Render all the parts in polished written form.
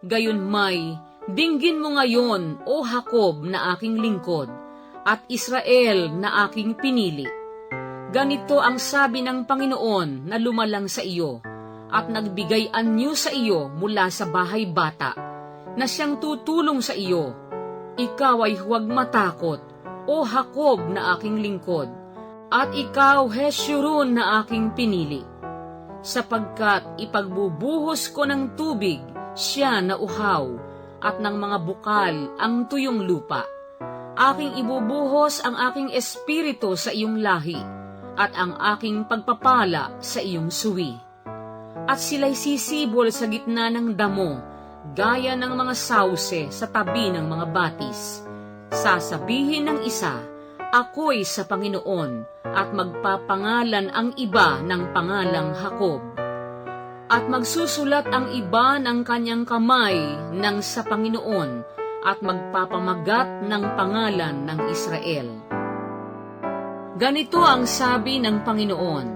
Gayunmay, dinggin mo ngayon, O Jacob na aking lingkod, at Israel na aking pinili. Ganito ang sabi ng Panginoon na lumalang sa iyo, at nagbigay anyo sa iyo mula sa bahay bata, na siyang tutulong sa iyo. Ikaw ay huwag matakot, O Jacob na aking lingkod, at ikaw, Heshurun na aking pinili. Sapagkat ipagbubuhos ko ng tubig siya na uhaw, at ng mga bukal ang tuyong lupa. Aking ibubuhos ang aking espiritu sa iyong lahi, at ang aking pagpapala sa iyong suwi. At sila'y sisibol sa gitna ng damo, gaya ng mga sauce sa tabi ng mga batis. Sasabihin ng isa, ako'y sa Panginoon, at magpapangalan ang iba ng pangalang Jacob. At magsusulat ang iba ng kanyang kamay ng sa Panginoon, at magpapamagat ng pangalan ng Israel. Ganito ang sabi ng Panginoon,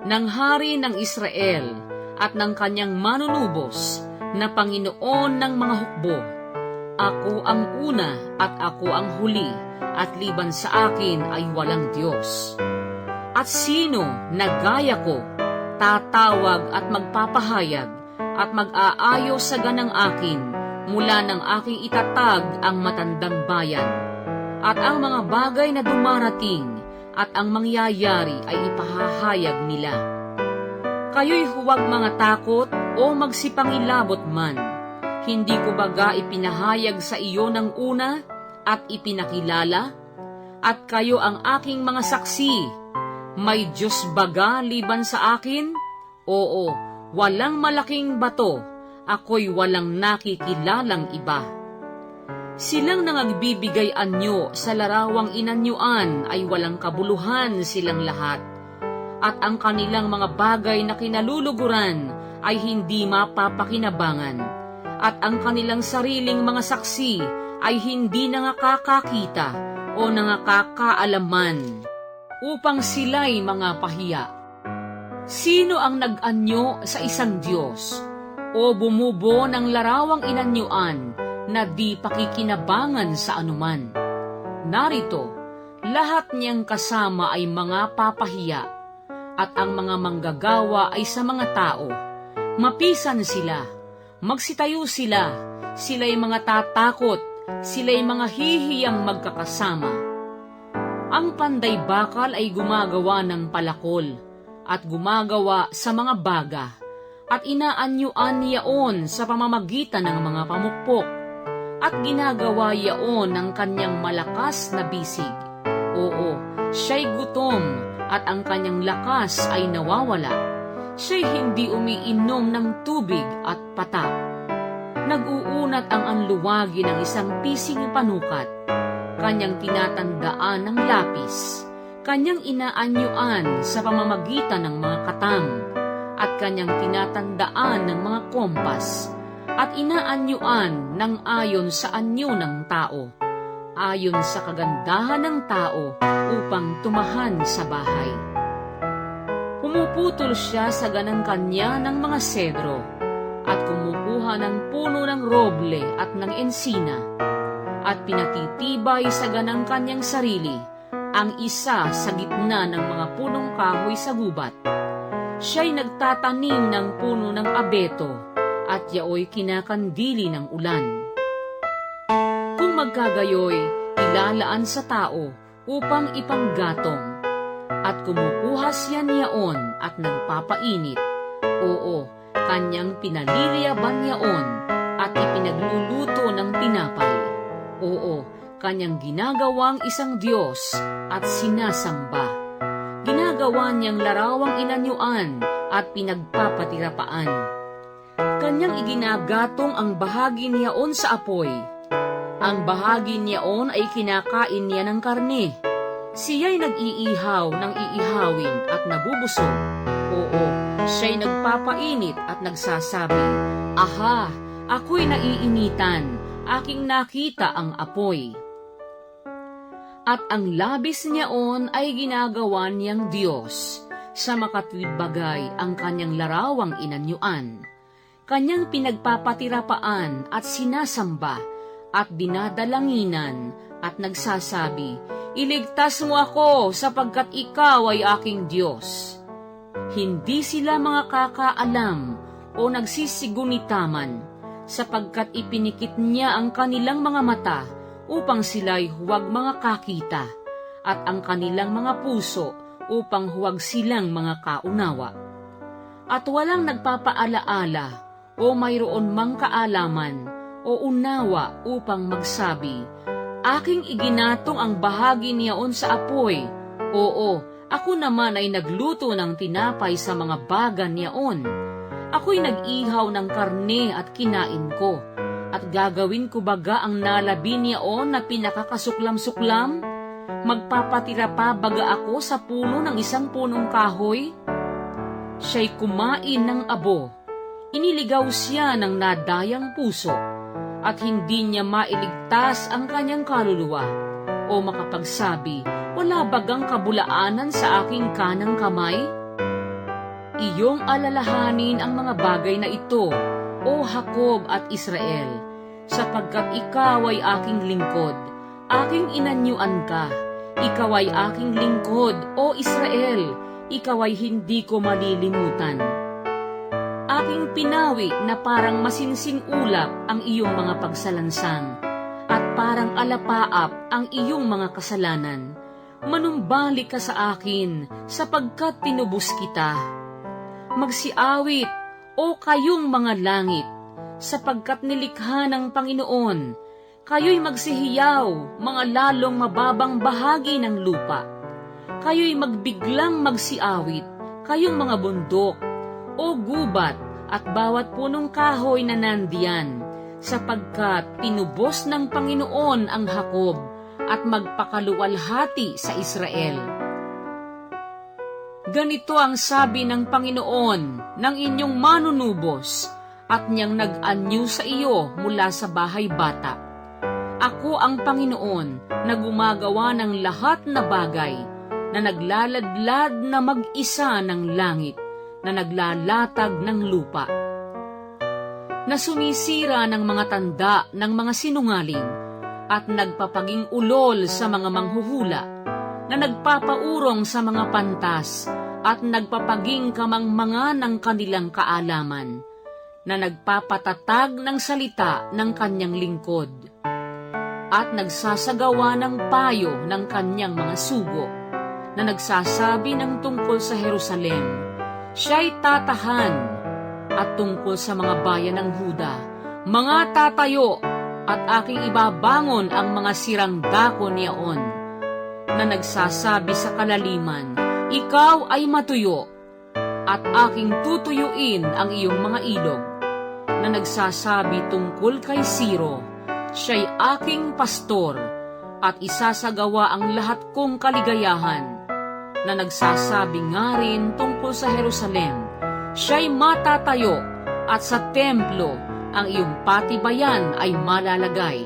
ng Hari ng Israel, at ng kanyang manunubos, na Panginoon ng mga hukbo. Ako ang una at ako ang huli, at liban sa akin ay walang Diyos. At sino na gaya ko, tatawag at magpapahayag, at mag-aayo sa ganang akin, mula ng aking itatag ang matandang bayan. At ang mga bagay na dumarating, at ang mangyayari ay ipahahayag nila. Kayo'y huwag mga takot o magsipangilabot man. Hindi ko baga ipinahayag sa iyo ng una at ipinakilala? At kayo ang aking mga saksi. May Diyos baga liban sa akin? Oo, walang malaking bato. Ako'y walang nakikilalang iba. Silang nangagbibigay anyo sa larawang inanyuan ay walang kabuluhan silang lahat. At ang kanilang mga bagay na kinaluluguran ay hindi mapapakinabangan. At ang kanilang sariling mga saksi ay hindi nangakakakita o nangakakaalaman, upang sila'y mga pahiya. Sino ang nag-anyo sa isang Diyos, o bumubo ng larawang inanyuan na di pakikinabangan sa anuman? Narito, lahat niyang kasama ay mga papahiya, at ang mga manggagawa ay sa mga tao. Mapisan sila, magsitayo sila, sila'y mga tatakot, sila'y mga hihiyang magkakasama. Ang panday bakal ay gumagawa ng palakol, at gumagawa sa mga baga, at inaanyuan yaon sa pamamagitan ng mga pamukpok, at ginagawa yaon ng kanyang malakas na bisig. Oo, siya'y gutom, at ang kanyang lakas ay nawawala. Siya'y hindi umiinom ng tubig at patak. Nag-uunat ang anluwagi ng isang pising panukat. Kanyang tinatandaan ng lapis. Kanyang inaanyuan sa pamamagitan ng mga katang. At kanyang tinatandaan ng mga kompas. At inaanyuan ng ayon sa anyo ng tao. Ayon sa kagandahan ng tao upang tumahan sa bahay. Pumuputol siya sa ganang kanya ng mga sedro, at kumukuha ng puno ng roble at ng ensina, at pinatitibay sa ganang kanyang sarili, ang isa sa gitna ng mga punong kahoy sa gubat. Siya'y nagtatanim ng puno ng abeto, at yaoy kinakandili ng ulan. Kung magkagayoy, ilalaan sa tao upang ipanggatong, at kumukuha siya niyaon at nagpapainit. Oo, kanyang pinaliliyaban yaon at ipinagluluto ng tinapay. Oo, kanyang ginagawang isang Diyos at sinasamba. Ginagawa niyang larawang inanyuan at pinagpapatirapaan. Kanyang iginagatong ang bahagi niyaon sa apoy. Ang bahagi niyaon ay kinakain niya ng karne. Siya'y nag-iihaw ng iihawin at nabubusog. Oo, siya'y nagpapainit at nagsasabi, aha, ako'y naiinitan, aking nakita ang apoy. At ang labis niyaon ay ginagawa niyang Diyos, sa makatwid bagay ang kanyang larawang inanyuan. kanyang pinagpapatirapaan at sinasamba at dinadalanginan at nagsasabi, "Iligtas mo ako sapagkat ikaw ay aking Diyos." Hindi sila mga kakaalam o nagsisigunitaman sapagkat ipinikit niya ang kanilang mga mata upang sila'y huwag mga kakita at ang kanilang mga puso upang huwag silang mga kaunawa. At walang nagpapaalaala o mayroon mang kaalaman o unawa upang magsabi, "Aking iginatong ang bahagi niyaon sa apoy. Oo, ako naman ay nagluto ng tinapay sa mga bagan niyaon. Ako'y nag-ihaw ng karne at kinain ko. At gagawin ko baga ang nalabi niyaon na pinakakasuklam-suklam? Magpapatira pa baga ako sa puno ng isang punong kahoy?" Siya'y kumain ng abo. Iniligaw siya ng nadayang puso at hindi niya mailigtas ang kanyang kaluluwa o makapagsabi, "Wala bagang kabulaanan sa aking kanang kamay?" Iyong alalahanin ang mga bagay na ito, O Jacob at Israel, sapagkat ikaw ay aking lingkod, aking inanyuan ka. Ikaw ay aking lingkod, O Israel, ikaw ay hindi ko malilimutan. Aking pinawi na parang masinsing ulap ang iyong mga pagsalansang, at parang alapaap ang iyong mga kasalanan. Manumbalik ka sa akin, sapagkat tinubos kita. Magsiawit, o kayong mga langit, sapagkat nilikha ng Panginoon. Kayo'y magsihiyaw, mga lalong mababang bahagi ng lupa. Kayo'y magbiglang magsiawit, kayong mga bundok, o gubat, at bawat punong kahoy na nandiyan, sapagkat tinubos ng Panginoon ang Jacob, at magpakaluwalhati sa Israel. Ganito ang sabi ng Panginoon ng inyong manunubos, at niyang nag-anyo sa iyo mula sa bahay bata. Ako ang Panginoon na gumagawa ng lahat na bagay, na naglaladlad na mag-isa ng langit, na naglalatag ng lupa, na sumisira ng mga tanda ng mga sinungaling, at nagpapaging ulol sa mga manghuhula, na nagpapaurong sa mga pantas, at nagpapaging kamangmanga ng kanilang kaalaman, na nagpapatatag ng salita ng kanyang lingkod, at nagsasagawa ng payo ng kanyang mga sugo, na nagsasabi ng tungkol sa Jerusalem, "Siya'y tatahan," at tungkol sa mga bayan ng Huda, "Mga tatayo, at aking ibabangon ang mga sirang dako niyaon," na nagsasabi sa kalaliman, "Ikaw ay matuyo, at aking tutuyuin ang iyong mga ilog," na nagsasabi tungkol kay Siro, "Siya'y aking pastor, at isasagawa ang lahat kong kaligayahan," na nagsasabi nga rin tungkol sa Jerusalem, "Siya'y matatayo, at sa templo ang iyong patibayan ay malalagay."